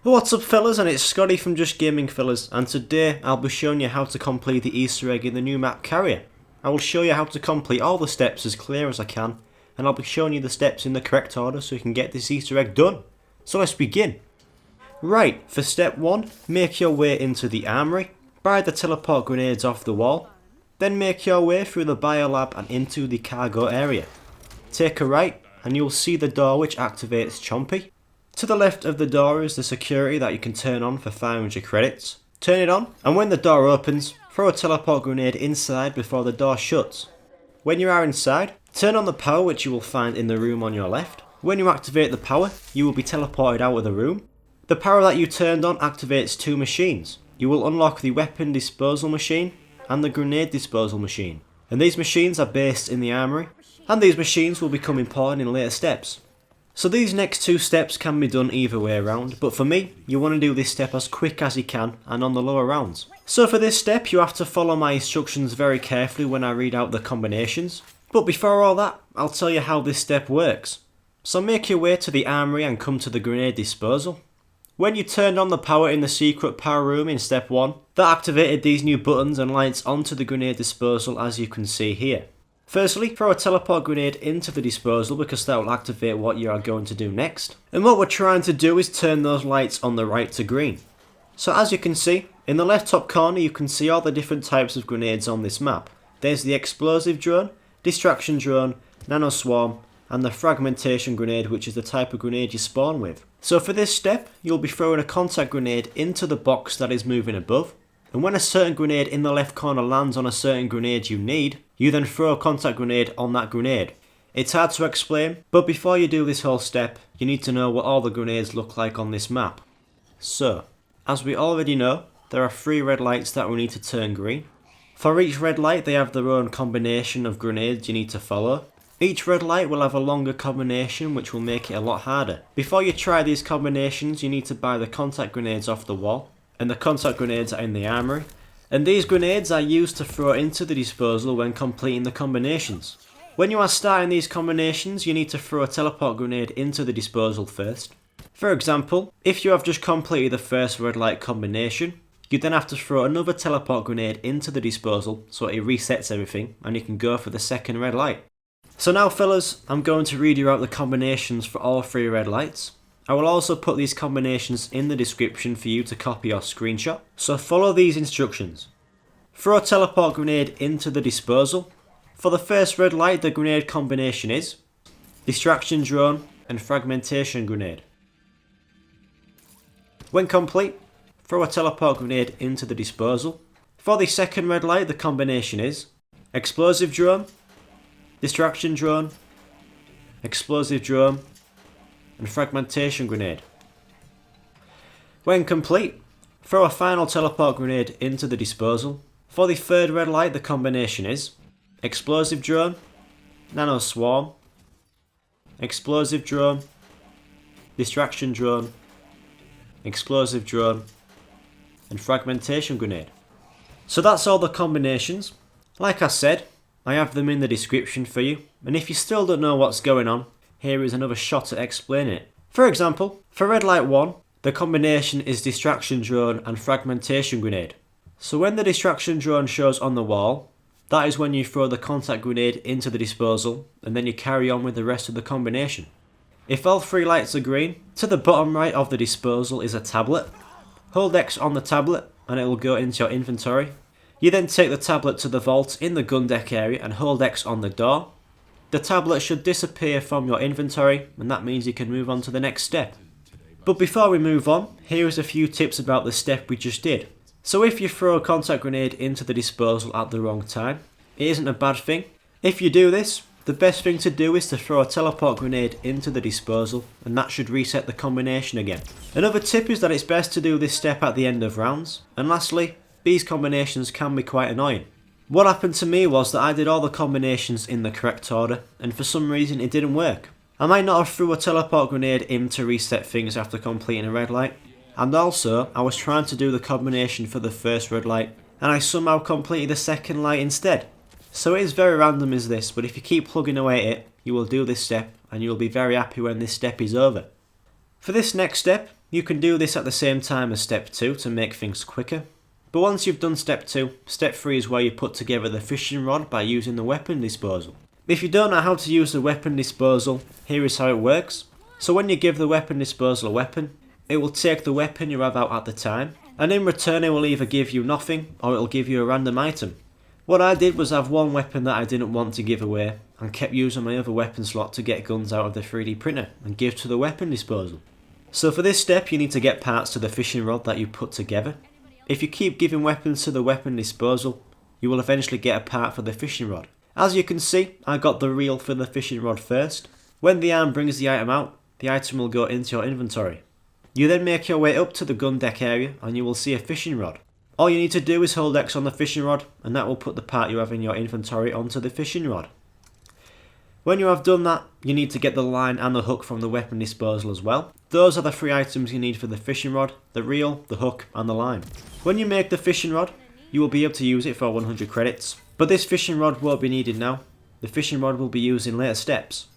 What's up fellas, and it's Scotty from Just Gaming Fellas, and today I'll be showing you how to complete the Easter egg in the new map Carrier. I will show you how to complete all the steps as clear as I can, and I'll be showing you the steps in the correct order so you can get this Easter egg done. So let's begin. Right, for step 1, make your way into the armory, buy the teleport grenades off the wall, then make your way through the biolab and into the cargo area. Take a right and you'll see the door which activates Chompy. To the left of the door is the security that you can turn on for 500 credits. Turn it on, and when the door opens, throw a teleport grenade inside before the door shuts. When you are inside, turn on the power which you will find in the room on your left. When you activate the power, you will be teleported out of the room. The power that you turned on activates 2 machines. You will unlock the weapon disposal machine and the grenade disposal machine. And these machines are based in the armory, and these machines will become important in later steps. So these next 2 steps can be done either way around, but for me, you want to do this step as quick as you can and on the lower rounds. So for this step, you have to follow my instructions very carefully when I read out the combinations. But before all that, I'll tell you how this step works. So make your way to the armory and come to the grenade disposal. When you turned on the power in the secret power room in step 1, that activated these new buttons and lights onto the grenade disposal as you can see here. Firstly, throw a teleport grenade into the disposal because that will activate what you are going to do next. And what we're trying to do is turn those lights on the right to green. So as you can see, in the left top corner you can see all the different types of grenades on this map. There's the explosive drone, distraction drone, nano swarm, and the fragmentation grenade, which is the type of grenade you spawn with. So for this step, you'll be throwing a contact grenade into the box that is moving above. And when a certain grenade in the left corner lands on a certain grenade you need, you then throw a contact grenade on that grenade. It's hard to explain, but before you do this whole step, you need to know what all the grenades look like on this map. So, as we already know, there are 3 red lights that will need to turn green. For each red light, they have their own combination of grenades you need to follow. Each red light will have a longer combination which will make it a lot harder. Before you try these combinations, you need to buy the contact grenades off the wall. And the contact grenades are in the armory, and these grenades are used to throw into the disposal when completing the combinations. When you are starting these combinations, you need to throw a teleport grenade into the disposal first. For example, if you have just completed the first red light combination, you then have to throw another teleport grenade into the disposal so it resets everything and you can go for the second red light. So now fellas, I'm going to read you out the combinations for all 3 red lights. I will also put these combinations in the description for you to copy or screenshot, so follow these instructions. Throw a teleport grenade into the disposal. For the first red light, the grenade combination is distraction drone and fragmentation grenade. When complete, throw a teleport grenade into the disposal. For the second red light, the combination is explosive drone, distraction drone, explosive drone, and fragmentation grenade. When complete, throw a final teleport grenade into the disposal. For the third red light, the combination is explosive drone, nano swarm, explosive drone, distraction drone, explosive drone, and fragmentation grenade. So that's all the combinations. Like I said, I have them in the description for you, and if you still don't know what's going on, here is another shot at explaining it. For example, for red light 1, the combination is distraction drone and fragmentation grenade. So when the distraction drone shows on the wall, that is when you throw the contact grenade into the disposal and then you carry on with the rest of the combination. If all 3 lights are green, to the bottom right of the disposal is a tablet. Hold X on the tablet and it will go into your inventory. You then take the tablet to the vault in the gun deck area and hold X on the door. The tablet should disappear from your inventory, and that means you can move on to the next step. But before we move on, here is a few tips about the step we just did. So if you throw a contact grenade into the disposal at the wrong time, it isn't a bad thing. If you do this, the best thing to do is to throw a teleport grenade into the disposal, and that should reset the combination again. Another tip is that it's best to do this step at the end of rounds. And lastly, these combinations can be quite annoying. What happened to me was that I did all the combinations in the correct order, and for some reason it didn't work. I might not have threw a teleport grenade in to reset things after completing a red light, and also I was trying to do the combination for the first red light, and I somehow completed the second light instead. So it is very random as this, but if you keep plugging away at it, you will do this step, and you will be very happy when this step is over. For this next step, You can do this at the same time as step 2 to make things quicker. But once you've done step 2, step 3 is where you put together the fishing rod by using the weapon disposal. If you don't know how to use the weapon disposal, here is how it works. So when you give the weapon disposal a weapon, it will take the weapon you have out at the time, and in return it will either give you nothing or it will give you a random item. What I did was have one weapon that I didn't want to give away and kept using my other weapon slot to get guns out of the 3D printer and give to the weapon disposal. So for this step you need to get parts to the fishing rod that you put together. If you keep giving weapons to the weapon disposal, you will eventually get a part for the fishing rod. As you can see, I got the reel for the fishing rod first. When the arm brings the item out, the item will go into your inventory. You then make your way up to the gun deck area and you will see a fishing rod. All you need to do is hold X on the fishing rod and that will put the part you have in your inventory onto the fishing rod. When you have done that, you need to get the line and the hook from the weapon disposal as well. Those are the 3 items you need for the fishing rod: the reel, the hook and the line. When you make the fishing rod, you will be able to use it for 100 credits, but this fishing rod won't be needed now. The fishing rod will be used in later steps.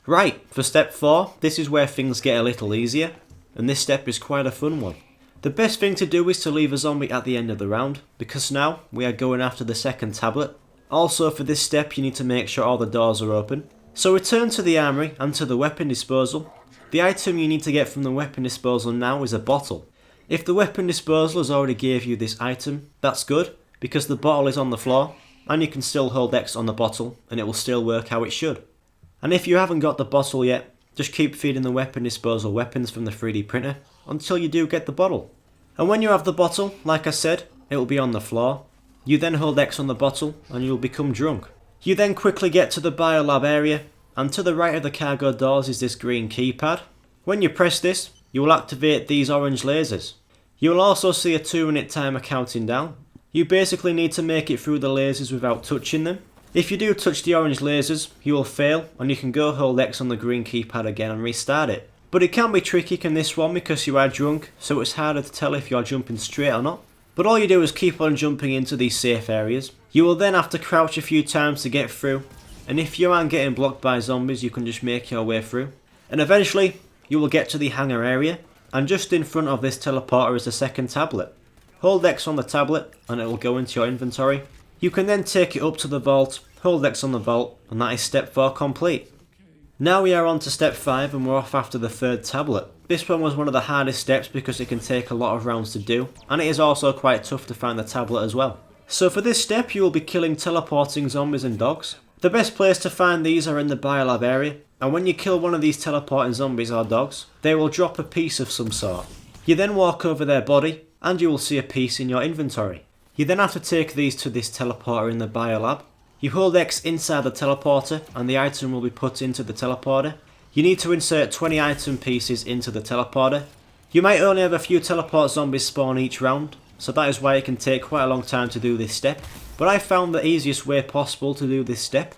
Right, for step 4, this is where things get a little easier, and this step is quite a fun one. The best thing to do is to leave a zombie at the end of the round, because now we are going after the second tablet. Also for this step you need to make sure all the doors are open. So return to the armory and to the weapon disposal. The item you need to get from the weapon disposal now is a bottle. If the weapon disposal has already gave you this item, that's good, because the bottle is on the floor, and you can still hold X on the bottle and it will still work how it should. And if you haven't got the bottle yet, just keep feeding the weapon disposal weapons from the 3D printer until you do get the bottle. And when you have the bottle, like I said, it will be on the floor. You then hold X on the bottle and you will become drunk. You then quickly get to the biolab area, and to the right of the cargo doors is this green keypad. When you press this, you will activate these orange lasers. You will also see a 2-minute timer counting down. You basically need to make it through the lasers without touching them. If you do touch the orange lasers, you will fail and you can go hold X on the green keypad again and restart it. But it can be tricky in this one because you are drunk, so it's harder to tell if you are jumping straight or not. But all you do is keep on jumping into these safe areas. You will then have to crouch a few times to get through, and if you aren't getting blocked by zombies you can just make your way through. And eventually you will get to the hangar area, and just in front of this teleporter is the second tablet. Hold X on the tablet and it will go into your inventory. You can then take it up to the vault, hold X on the vault, and that is step 4 complete. Now we are on to step 5 and we're off after the third tablet. This one was one of the hardest steps because it can take a lot of rounds to do, and it is also quite tough to find the tablet as well. So for this step you will be killing teleporting zombies and dogs. The best place to find these are in the biolab area, and when you kill one of these teleporting zombies or dogs, they will drop a piece of some sort. You then walk over their body and you will see a piece in your inventory. You then have to take these to this teleporter in the biolab. You hold X inside the teleporter and the item will be put into the teleporter. You need to insert 20 item pieces into the teleporter. You might only have a few teleport zombies spawn each round, so that is why it can take quite a long time to do this step, but I found the easiest way possible to do this step.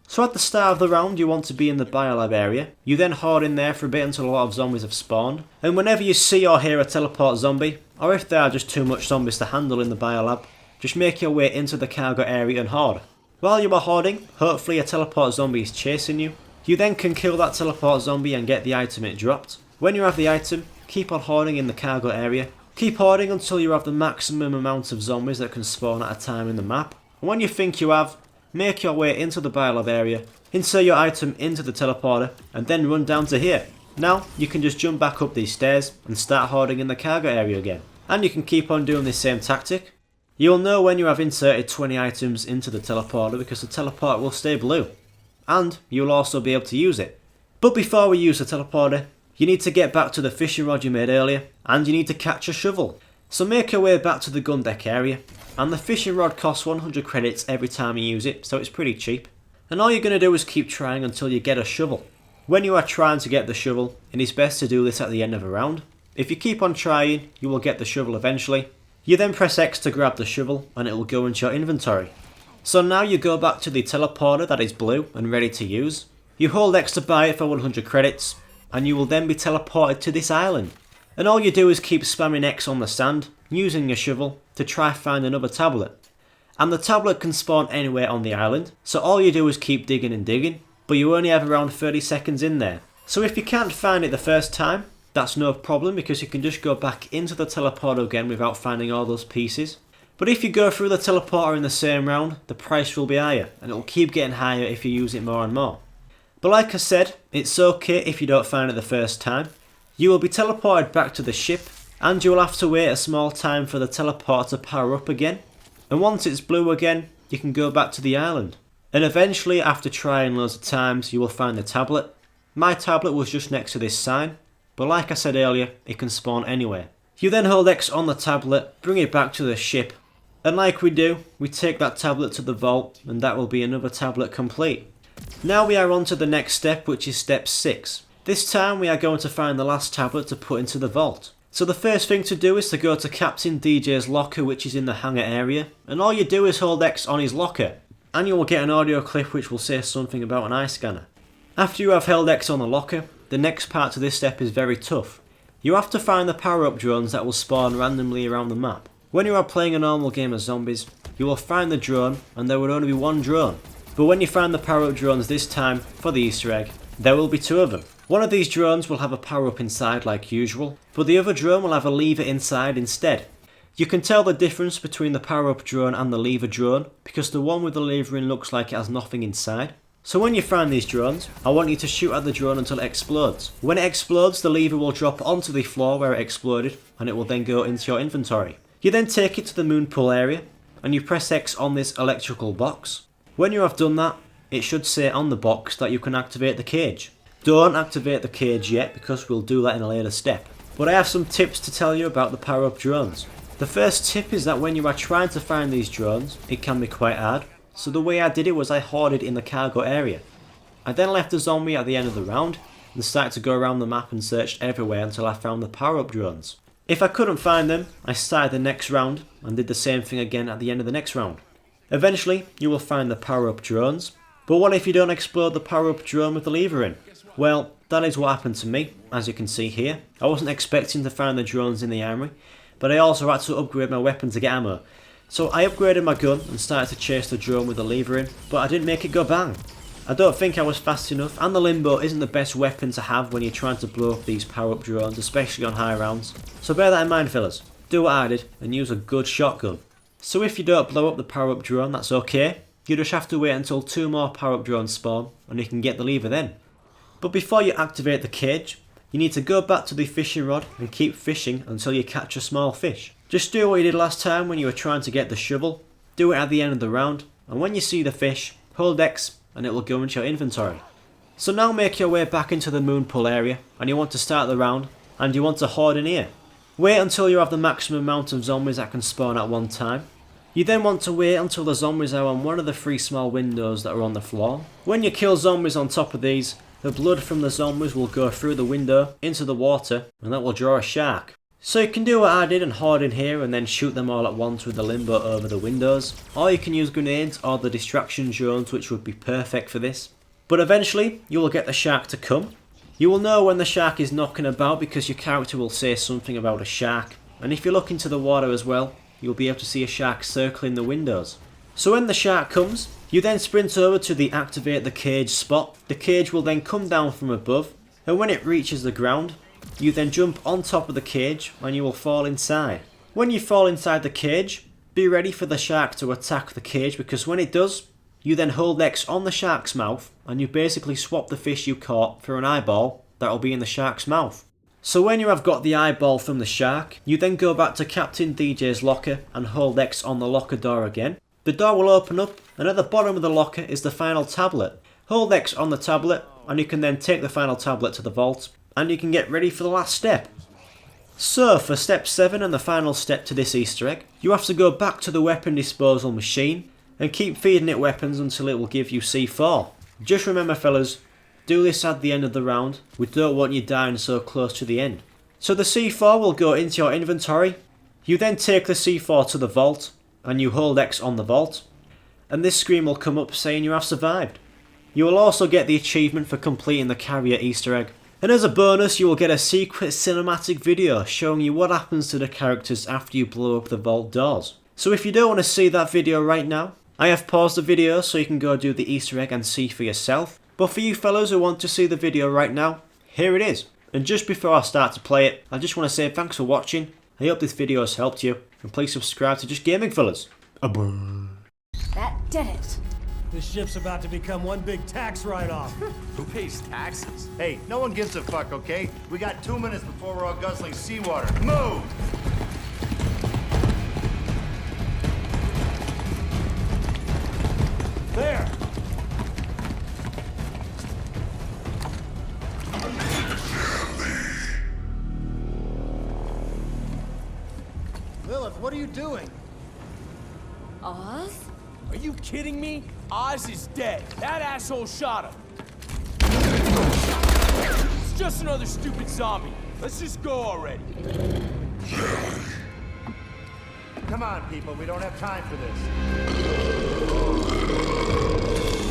So at the start of the round you want to be in the biolab area. You then hoard in there for a bit until a lot of zombies have spawned, and whenever you see or hear a teleport zombie, or if there are just too much zombies to handle in the biolab, just make your way into the cargo area and hoard. While you are hoarding, hopefully a teleport zombie is chasing you. You then can kill that teleport zombie and get the item it dropped. When you have the item, keep on hoarding in the cargo area. Keep hoarding until you have the maximum amount of zombies that can spawn at a time in the map. And when you think you have, make your way into the biolab area, insert your item into the teleporter, and then run down to here. Now, you can just jump back up these stairs and start hoarding in the cargo area again. And you can keep on doing this same tactic. You will know when you have inserted 20 items into the teleporter because the teleporter will stay blue. And you will also be able to use it. But before we use the teleporter, you need to get back to the fishing rod you made earlier, and you need to catch a shovel. So make your way back to the gun deck area, and the fishing rod costs 100 credits every time you use it, so it's pretty cheap. And all you're going to do is keep trying until you get a shovel. When you are trying to get the shovel, it is best to do this at the end of a round. If you keep on trying, you will get the shovel eventually. You then press X to grab the shovel, and it will go into your inventory. So now you go back to the teleporter that is blue and ready to use. You hold X to buy it for 100 credits, and you will then be teleported to this island. And all you do is keep spamming X on the sand, using your shovel, to try find another tablet. And the tablet can spawn anywhere on the island, so all you do is keep digging and digging, but you only have around 30 seconds in there. So if you can't find it the first time, That's no problem because you can just go back into the teleporter again without finding all those pieces. But if you go through the teleporter in the same round, the price will be higher, and it will keep getting higher if you use it more and more. But like I said, it's okay if you don't find it the first time. You will be teleported back to the ship, and you will have to wait a small time for the teleporter to power up again. And once it's blue again, you can go back to the island. And eventually, after trying loads of times, you will find the tablet. My tablet was just next to this sign, but like I said earlier, it can spawn anywhere. You then hold X on the tablet, bring it back to the ship, and like we do, we take that tablet to the vault, and that will be another tablet complete. Now we are on to the next step, which is step 6. This time we are going to find the last tablet to put into the vault. So the first thing to do is to go to Captain DJ's locker, which is in the hangar area, and all you do is hold X on his locker, and you will get an audio clip which will say something about an eye scanner. After you have held X on the locker, the next part to this step is very tough. You have to find the power-up drones that will spawn randomly around the map. When you are playing a normal game of zombies, you will find the drone and there will only be one drone. But when you find the power-up drones this time, for the Easter egg, there will be 2 of them. One of these drones will have a power-up inside like usual, but the other drone will have a lever inside instead. You can tell the difference between the power-up drone and the lever drone, because the one with the lever in looks like it has nothing inside. So when you find these drones, I want you to shoot at the drone until it explodes. When it explodes, the lever will drop onto the floor where it exploded, and it will then go into your inventory. You then take it to the moon pool area, and you press X on this electrical box. When you have done that, it should say on the box that you can activate the cage. Don't activate the cage yet, because we'll do that in a later step. But I have some tips to tell you about the power-up drones. The first tip is that when you are trying to find these drones, it can be quite hard. So the way I did it was I hoarded in the cargo area. I then left the zombie at the end of the round and started to go around the map and searched everywhere until I found the power-up drones. If I couldn't find them, I started the next round and did the same thing again at the end of the next round. Eventually, you will find the power-up drones, but what if you don't explode the power-up drone with the lever in? Well, that is what happened to me, as you can see here. I wasn't expecting to find the drones in the armory, but I also had to upgrade my weapon to get ammo. So I upgraded my gun and started to chase the drone with the lever in, but I didn't make it go bang. I don't think I was fast enough, and the limbo isn't the best weapon to have when you're trying to blow up these power-up drones, especially on high rounds. So bear that in mind, fellas. Do what I did and use a good shotgun. So if you don't blow up the power-up drone, that's okay. You just have to wait until 2 more power-up drones spawn, and you can get the lever then. But before you activate the cage, you need to go back to the fishing rod and keep fishing until you catch a small fish. Just do what you did last time when you were trying to get the shovel. Do it at the end of the round, and when you see the fish, hold X and it will go into your inventory. So now make your way back into the moon pool area, and you want to start the round, and you want to hoard in here. Wait until you have the maximum amount of zombies that can spawn at one time. You then want to wait until the zombies are on one of the 3 small windows that are on the floor. When you kill zombies on top of these, the blood from the zombies will go through the window into the water, and that will draw a shark. So you can do what I did and hoard in here and then shoot them all at once with the limbo over the windows, or you can use grenades or the distraction drones, which would be perfect for this. But eventually you will get the shark to come. You will know when the shark is knocking about because your character will say something about a shark, and if you look into the water as well, you'll be able to see a shark circling the windows. So when the shark comes, you then sprint over to the activate the cage spot. The cage will then come down from above, and when it reaches the ground, you then jump on top of the cage and you will fall inside. When you fall inside the cage, be ready for the shark to attack the cage, because when it does, you then hold X on the shark's mouth and you basically swap the fish you caught for an eyeball that will be in the shark's mouth. So when you have got the eyeball from the shark, you then go back to Captain DJ's locker and hold X on the locker door again. The door will open up, and at the bottom of the locker is the final tablet. Hold X on the tablet and you can then take the final tablet to the vault, and you can get ready for the last step. So for step 7 and the final step to this Easter egg, you have to go back to the weapon disposal machine and keep feeding it weapons until it will give you C4. Just remember, fellas, do this at the end of the round. We don't want you dying so close to the end. So the C4 will go into your inventory. You then take the C4 to the vault and you hold X on the vault, and this screen will come up saying you have survived. You will also get the achievement for completing the carrier Easter egg. And as a bonus, you will get a secret cinematic video showing you what happens to the characters after you blow up the vault doors. So if you don't want to see that video right now, I have paused the video so you can go do the Easter egg and see for yourself. But for you fellows who want to see the video right now, here it is. And just before I start to play it, I just want to say thanks for watching. I hope this video has helped you, and please subscribe to Just Gaming Fellas. That did it. This ship's about to become one big tax write-off. Who pays taxes? Hey, no one gives a fuck, okay? We got 2 minutes before we're all guzzling seawater. Move! There! Lilith, what are you doing? Oz? Are you kidding me? Oz is dead. That asshole shot him. It's just another stupid zombie. Let's just go already. Come on, people, we don't have time for this.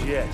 Shit.